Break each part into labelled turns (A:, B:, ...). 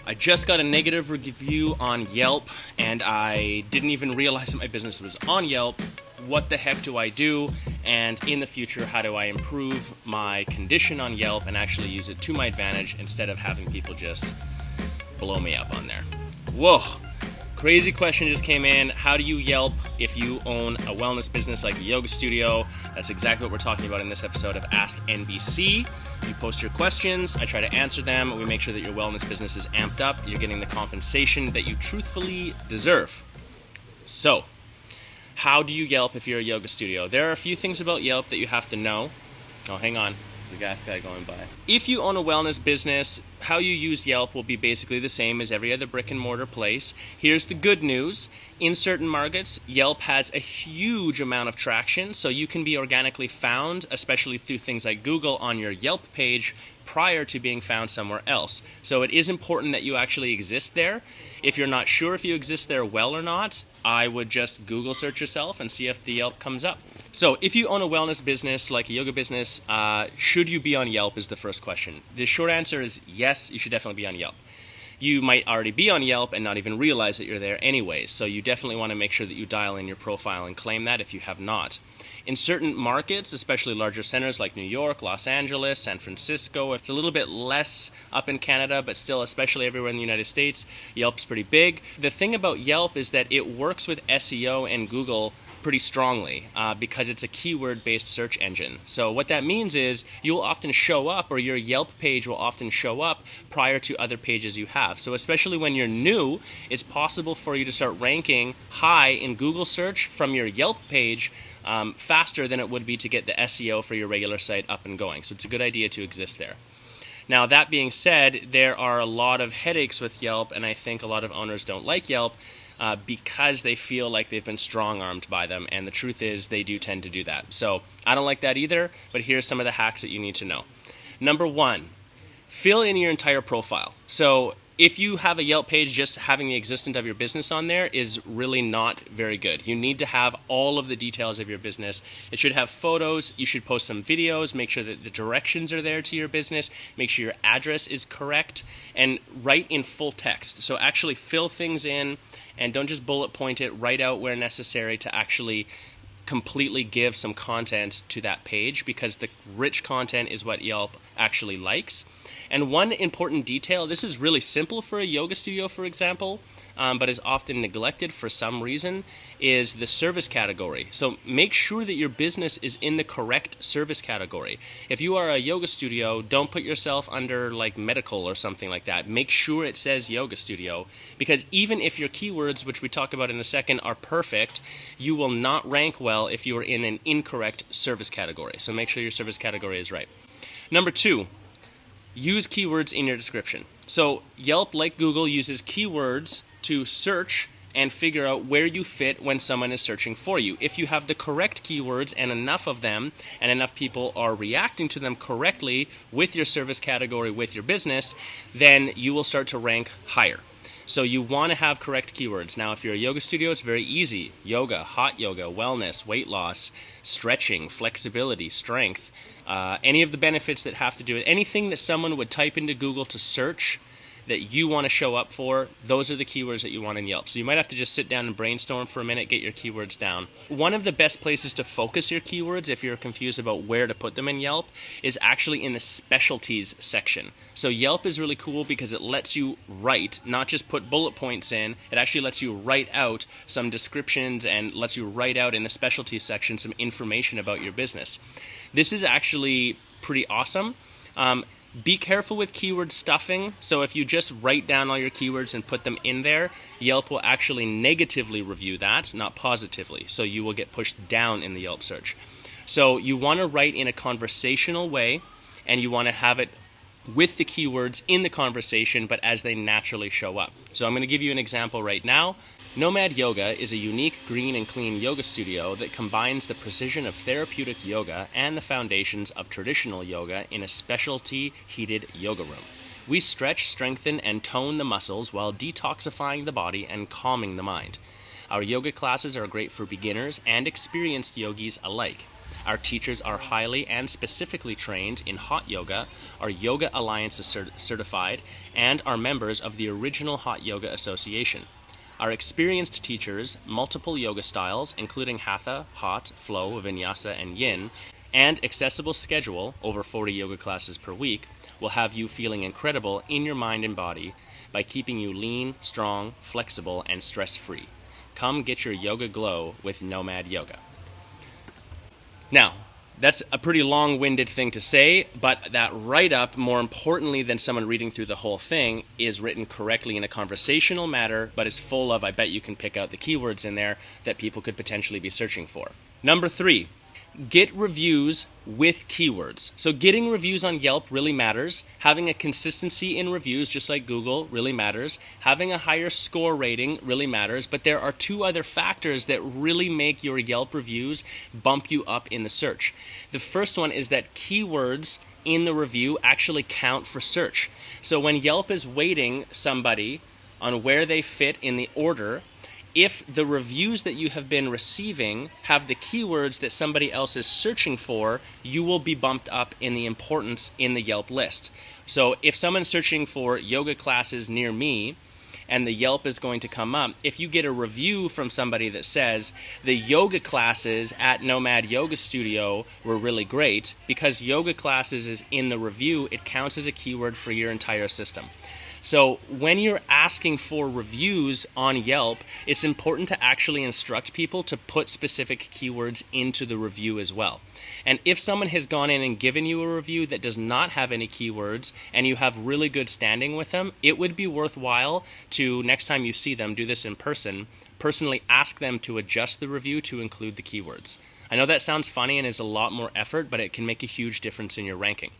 A: I just got a negative review on Yelp, and I didn't even realize that my business was on Yelp. What the heck do I do? And in the future, how do I improve my condition on Yelp and actually use it to my advantage instead of having people just blow me up on there? Whoa, crazy question just came in. How do you Yelp if you own a wellness business like a yoga studio? That's exactly what we're talking about in this episode of Ask NBC. You post your questions, I try to answer them, we make sure that your wellness business is amped up, you're getting the compensation that you truthfully deserve. So, how do you Yelp if you're a yoga studio? There are a few things about Yelp that you have to know. Oh, hang on. The gas guy going by. If you own a wellness business, how you use Yelp will be basically the same as every other brick and mortar place. Here's the good news. In certain markets, Yelp has a huge amount of traction, so you can be organically found, especially through things like Google, on your Yelp page prior to being found somewhere else. So it is important that you actually exist there. If you're not sure if you exist there well or not, I would just Google search yourself and see if the Yelp comes up. So if you own a wellness business, like a yoga business, should you be on Yelp is the first question. The short answer is yes, you should definitely be on Yelp. You might already be on Yelp and not even realize that you're there anyways, so you definitely want to make sure that you dial in your profile and claim that if you have not. In certain markets, especially larger centers like New York, Los Angeles, San Francisco, it's a little bit less up in Canada, but still, especially everywhere in the United States, Yelp's pretty big. The thing about Yelp is that it works with SEO and Google pretty strongly because it's a keyword-based search engine. So what that means is you'll often show up, or your Yelp page will often show up prior to other pages you have. So especially when you're new, it's possible for you to start ranking high in Google search from your Yelp page faster than it would be to get the SEO for your regular site up and going. So it's a good idea to exist there. Now, that being said, there are a lot of headaches with Yelp, and I think a lot of owners don't like Yelp because they feel like they've been strong-armed by them, and the truth is they do tend to do that. So I don't like that either, but here's some of the hacks that you need to know. Number one, fill in your entire profile. So if you have a Yelp page, just having the existence of your business on there is really not very good. You need to have all of the details of your business. It should have photos. You should post some videos. Make sure that the directions are there to your business. Make sure your address is correct. And write in full text. So actually fill things in and don't just bullet point it. Write out where necessary to actually completely give some content to that page, because the rich content is what Yelp actually likes. And one important detail, this is really simple for a yoga studio, for example, but is often neglected for some reason, is the service category. So make sure that your business is in the correct service category. If you are a yoga studio, don't put yourself under like medical or something like that. Make sure it says yoga studio, because even if your keywords, which we talk about in a second, are perfect, you will not rank well if you are in an incorrect service category. So make sure your service category is right. Number two, use keywords in your description. So Yelp, like Google, uses keywords to search and figure out where you fit when someone is searching for you. If you have the correct keywords and enough of them, and enough people are reacting to them correctly with your service category, with your business, then you will start to rank higher. So you want to have correct keywords. Now, if you're a yoga studio, it's very easy. Yoga, hot yoga, wellness, weight loss, stretching, flexibility, strength, any of the benefits that have to do with anything that someone would type into Google to search that you want to show up for, those are the keywords that you want in Yelp. So you might have to just sit down and brainstorm for a minute, get your keywords down. One of the best places to focus your keywords, if you're confused about where to put them in Yelp, is actually in the specialties section. So Yelp is really cool because it lets you write, not just put bullet points in, it actually lets you write out some descriptions and lets you write out in the specialties section some information about your business. This is actually pretty awesome. Be careful with keyword stuffing. So if you just write down all your keywords and put them in there, Yelp will actually negatively review that, not positively. So you will get pushed down in the Yelp search. So you want to write in a conversational way, and you want to have it with the keywords in the conversation, but as they naturally show up. So I'm going to give you an example right now. Nomad Yoga is a unique, green, and clean yoga studio that combines the precision of therapeutic yoga and the foundations of traditional yoga in a specialty heated yoga room. We stretch, strengthen, and tone the muscles while detoxifying the body and calming the mind. Our yoga classes are great for beginners and experienced yogis alike. Our teachers are highly and specifically trained in hot yoga, are Yoga Alliance certified, and are members of the original Hot Yoga Association. Our experienced teachers, multiple yoga styles, including Hatha, Hot, Flow, Vinyasa, and Yin, and accessible schedule, over 40 yoga classes per week, will have you feeling incredible in your mind and body by keeping you lean, strong, flexible, and stress-free. Come get your yoga glow with Nomad Yoga. Now, that's a pretty long-winded thing to say, but that write-up, more importantly than someone reading through the whole thing, is written correctly in a conversational manner, but is full of, I bet you can pick out the keywords in there that people could potentially be searching for. Number 3, get reviews with keywords. So getting reviews on Yelp really matters. Having a consistency in reviews, just like Google, really matters. Having a higher score rating really matters. But there are 2 other factors that really make your Yelp reviews bump you up in the search. The first one is that keywords in the review actually count for search. So when Yelp is weighting somebody on where they fit in the order, if the reviews that you have been receiving have the keywords that somebody else is searching for, you will be bumped up in the importance in the Yelp list. So if someone's searching for yoga classes near me, and the Yelp is going to come up, if you get a review from somebody that says, the yoga classes at Nomad Yoga Studio were really great, because yoga classes is in the review, it counts as a keyword for your entire system. So when you're asking for reviews on Yelp, it's important to actually instruct people to put specific keywords into the review as well. And if someone has gone in and given you a review that does not have any keywords and you have really good standing with them, it would be worthwhile to, next time you see them, do this in person, personally ask them to adjust the review to include the keywords. I know that sounds funny and is a lot more effort, but it can make a huge difference in your ranking.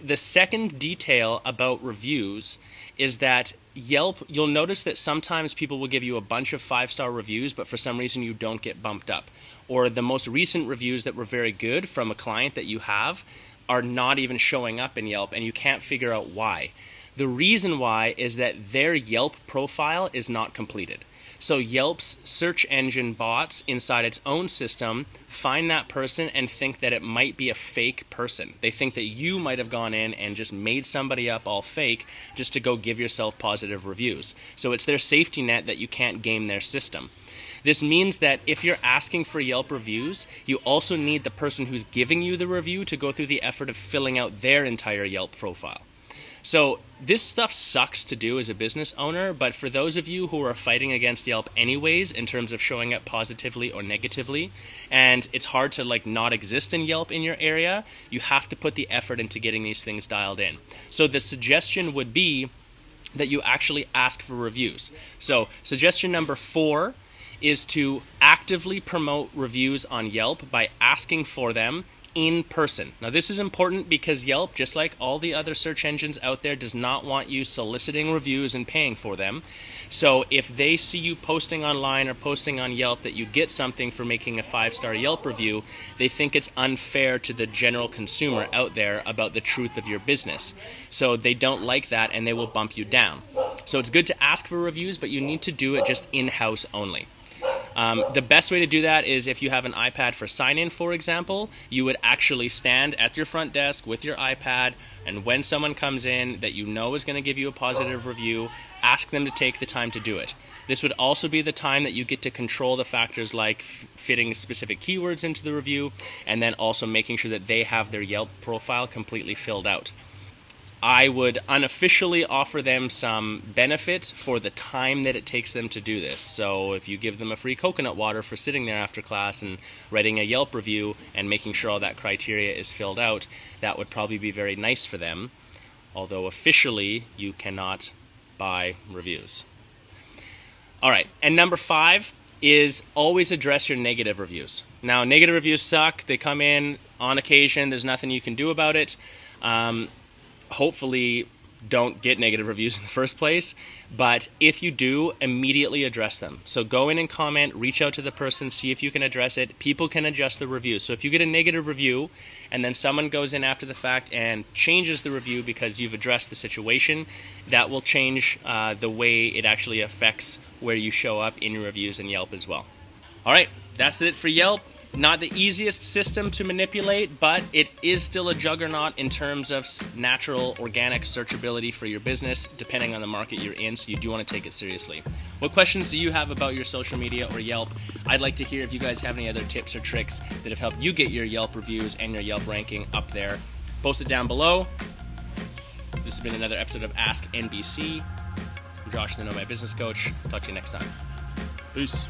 A: The second detail about reviews is that Yelp, you'll notice that sometimes people will give you a bunch of 5-star reviews, but for some reason you don't get bumped up. Or the most recent reviews that were very good from a client that you have are not even showing up in Yelp, and you can't figure out why. The reason why is that their Yelp profile is not completed. So Yelp's search engine bots inside its own system find that person and think that it might be a fake person. They think that you might have gone in and just made somebody up all fake just to go give yourself positive reviews. So it's their safety net that you can't game their system. This means that if you're asking for Yelp reviews, you also need the person who's giving you the review to go through the effort of filling out their entire Yelp profile. So this stuff sucks to do as a business owner, but for those of you who are fighting against Yelp anyways in terms of showing up positively or negatively, and it's hard to not exist in Yelp in your area, you have to put the effort into getting these things dialed in. So the suggestion would be that you actually ask for reviews. So suggestion number 4 is to actively promote reviews on Yelp by asking for them in person. Now this is important because Yelp, just like all the other search engines out there, does not want you soliciting reviews and paying for them. So if they see you posting online or posting on Yelp that you get something for making a 5-star Yelp review, they think it's unfair to the general consumer out there about the truth of your business. So they don't like that and they will bump you down. So it's good to ask for reviews, but you need to do it just in-house only. The best way to do that is if you have an iPad for sign-in, for example, you would actually stand at your front desk with your iPad, and when someone comes in that you know is going to give you a positive review, ask them to take the time to do it. This would also be the time that you get to control the factors like fitting specific keywords into the review, and then also making sure that they have their Yelp profile completely filled out. I would unofficially offer them some benefit for the time that it takes them to do this. So if you give them a free coconut water for sitting there after class and writing a Yelp review and making sure all that criteria is filled out, that would probably be very nice for them. Although officially, you cannot buy reviews. All right, and number 5 is always address your negative reviews. Now, negative reviews suck. They come in on occasion. There's nothing you can do about it. Hopefully don't get negative reviews in the first place, but if you do, immediately address them. So go in and comment, reach out to the person, see if you can address it. People can adjust the review. So if you get a negative review and then someone goes in after the fact and changes the review because you've addressed the situation, that will change the way it actually affects where you show up in your reviews in Yelp as well. All right, that's it for Yelp. Not the easiest system to manipulate, but it is still a juggernaut in terms of natural, organic searchability for your business, depending on the market you're in, so you do want to take it seriously. What questions do you have about your social media or Yelp? I'd like to hear if you guys have any other tips or tricks that have helped you get your Yelp reviews and your Yelp ranking up there. Post it down below. This has been another episode of Ask NBC. I'm Josh, the Nomad Business Coach. Talk to you next time. Peace.